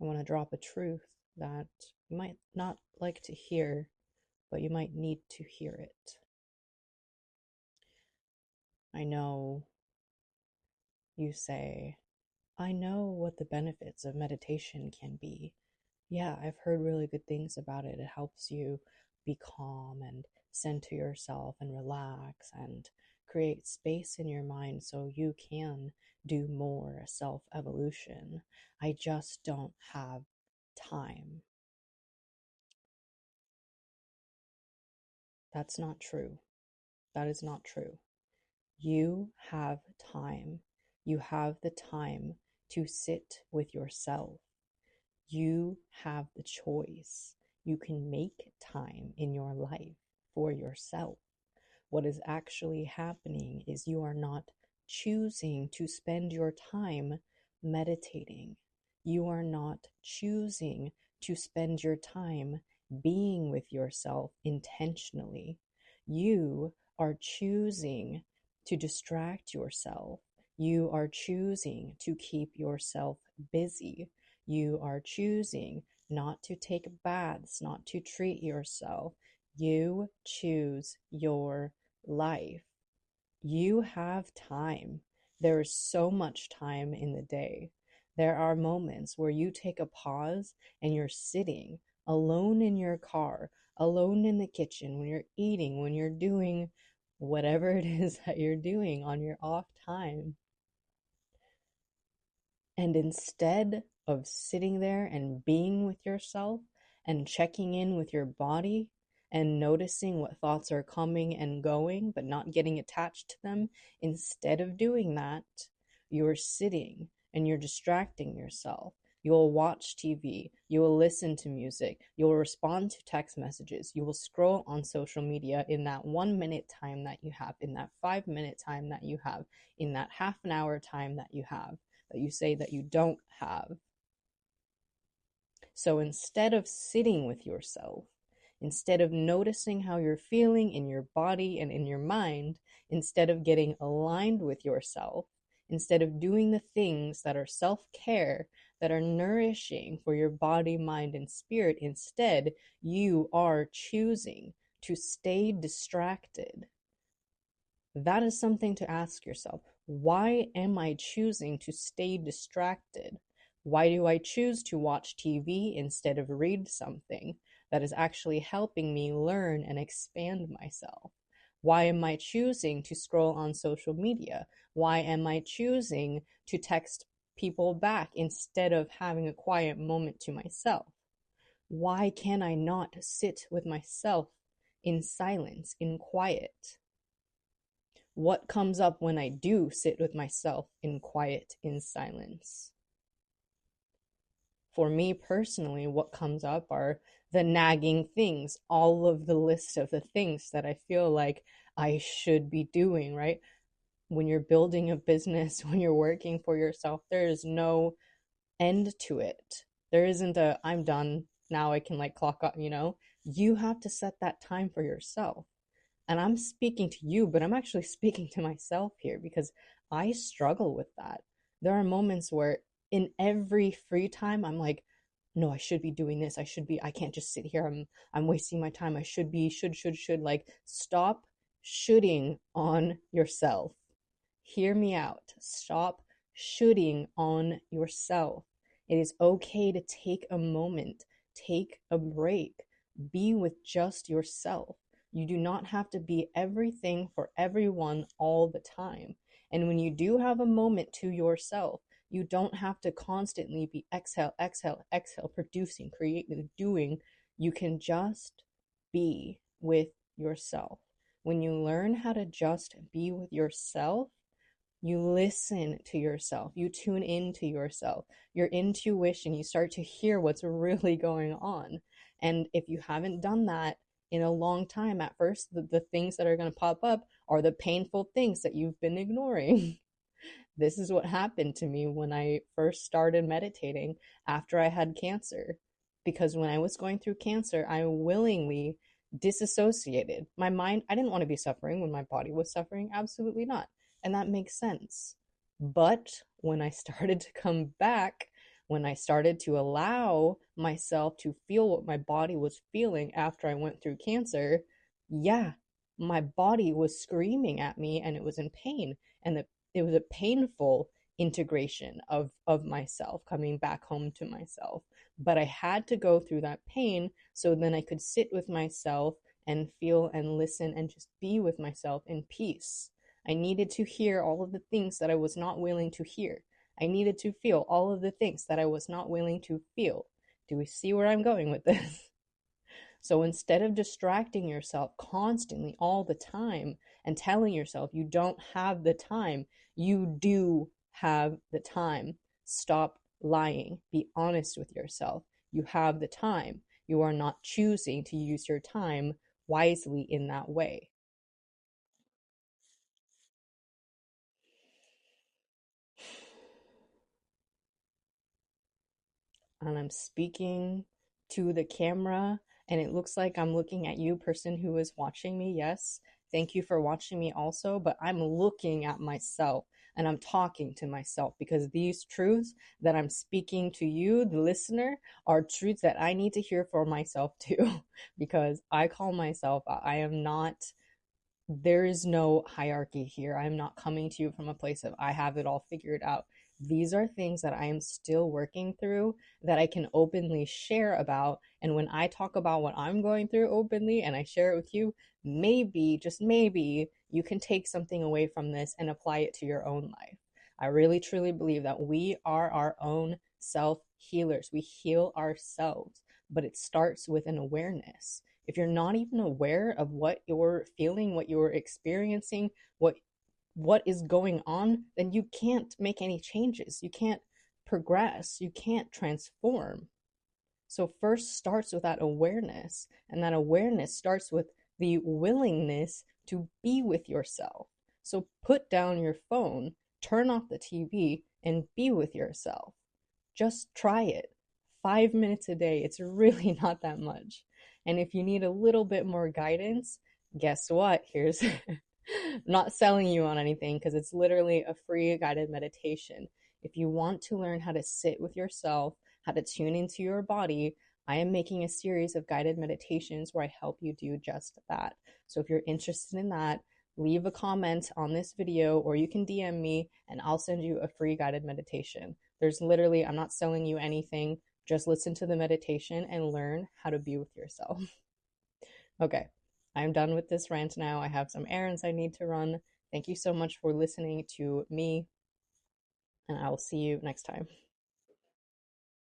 I want to drop a truth that you might not like to hear, but you might need to hear it. I know you say, I know what the benefits of meditation can be. Yeah, I've heard really good things about it. It helps you be calm and center yourself and relax and create space in your mind so you can do more self evolution. I just don't have time. That's not true. That is not true. You have time. You have the time to sit with yourself. You have the choice. You can make time in your life for yourself. What is actually happening is you are not choosing to spend your time meditating. You are not choosing to spend your time being with yourself intentionally. You are choosing to distract yourself. You are choosing to keep yourself busy. You are choosing not to take baths, not to treat yourself. You choose your life. You have time. There is so much time in the day. There are moments where you take a pause and you're sitting alone in your car, alone in the kitchen, when you're eating, when you're doing whatever it is that you're doing on your off time. And instead of sitting there and being with yourself and checking in with your body and noticing what thoughts are coming and going, but not getting attached to them, instead of doing that, you're sitting and you're distracting yourself. You will watch TV, you will listen to music, you will respond to text messages, you will scroll on social media in that 1 minute time that you have, in that 5 minute time that you have, in that half an hour time that you have, that you say that you don't have. So instead of sitting with yourself, instead of noticing how you're feeling in your body and in your mind, instead of getting aligned with yourself, instead of doing the things that are self-care, that are nourishing for your body, mind, and spirit, instead, you are choosing to stay distracted. That is something to ask yourself. Why am I choosing to stay distracted? Why do I choose to watch TV instead of read something that is actually helping me learn and expand myself? Why am I choosing to scroll on social media? Why am I choosing to text people back instead of having a quiet moment to myself? Why can I not sit with myself in silence, in quiet? What comes up when I do sit with myself in quiet, in silence? For me personally, what comes up are the nagging things, all of the list of the things that I feel like I should be doing, right? When you're building a business, when you're working for yourself, there is no end to it. There isn't a, I'm done, now I can like clock up, you know? You have to set that time for yourself. And I'm speaking to you, but I'm actually speaking to myself here because I struggle with that. There are moments where in every free time I'm like, no, I should be doing this. I can't just sit here. I'm wasting my time. I should be, should. Like, stop shooting on yourself. Hear me out. Stop shooting on yourself. It is okay to take a moment, take a break, be with just yourself. You do not have to be everything for everyone all the time. And when you do have a moment to yourself, you don't have to constantly be exhale, exhale, exhale, producing, creating, doing. You can just be with yourself. When you learn how to just be with yourself, you listen to yourself, you tune into yourself, your intuition, you start to hear what's really going on. And if you haven't done that in a long time, at first, the things that are going to pop up are the painful things that you've been ignoring. This is what happened to me when I first started meditating after I had cancer. Because when I was going through cancer, I willingly disassociated. My mind, I didn't want to be suffering when my body was suffering. Absolutely not. And that makes sense. But when I started to come back, when I started to allow myself to feel what my body was feeling after I went through cancer, yeah, my body was screaming at me and it was in pain. And it was a painful integration of myself, coming back home to myself. But I had to go through that pain so then I could sit with myself and feel and listen and just be with myself in peace. I needed to hear all of the things that I was not willing to hear. I needed to feel all of the things that I was not willing to feel. Do we see where I'm going with this? So instead of distracting yourself constantly all the time and telling yourself you don't have the time, you do have the time. Stop lying. Be honest with yourself. You have the time. You are not choosing to use your time wisely in that way. And I'm speaking to the camera, and it looks like I'm looking at you, person who is watching me. Yes, thank you for watching me also, but I'm looking at myself and I'm talking to myself because these truths that I'm speaking to you, the listener, are truths that I need to hear for myself too, because I call myself, I am not, there is no hierarchy here. I'm not coming to you from a place of I have it all figured out. These are things that I am still working through that I can openly share about. And when I talk about what I'm going through openly and I share it with you, maybe, just maybe, you can take something away from this and apply it to your own life. I really truly believe that we are our own self healers. We heal ourselves, but it starts with an awareness. If you're not even aware of what you're feeling, what you're experiencing, what is going on, then you can't make any changes. You can't progress. You can't transform. So first starts with that awareness, and that awareness starts with the willingness to be with yourself. So put down your phone, turn off the TV, and be with yourself. Just try it. 5 minutes a day. It's really not that much. And if you need a little bit more guidance, guess what? Here's not selling you on anything because it's literally a free guided meditation. If you want to learn how to sit with yourself, how to tune into your body, I am making a series of guided meditations where I help you do just that. So if you're interested in that, leave a comment on this video or you can DM me and I'll send you a free guided meditation. There's literally, I'm not selling you anything. Just listen to the meditation and learn how to be with yourself. Okay, I'm done with this rant now. I have some errands I need to run. Thank you so much for listening to me, and I will see you next time.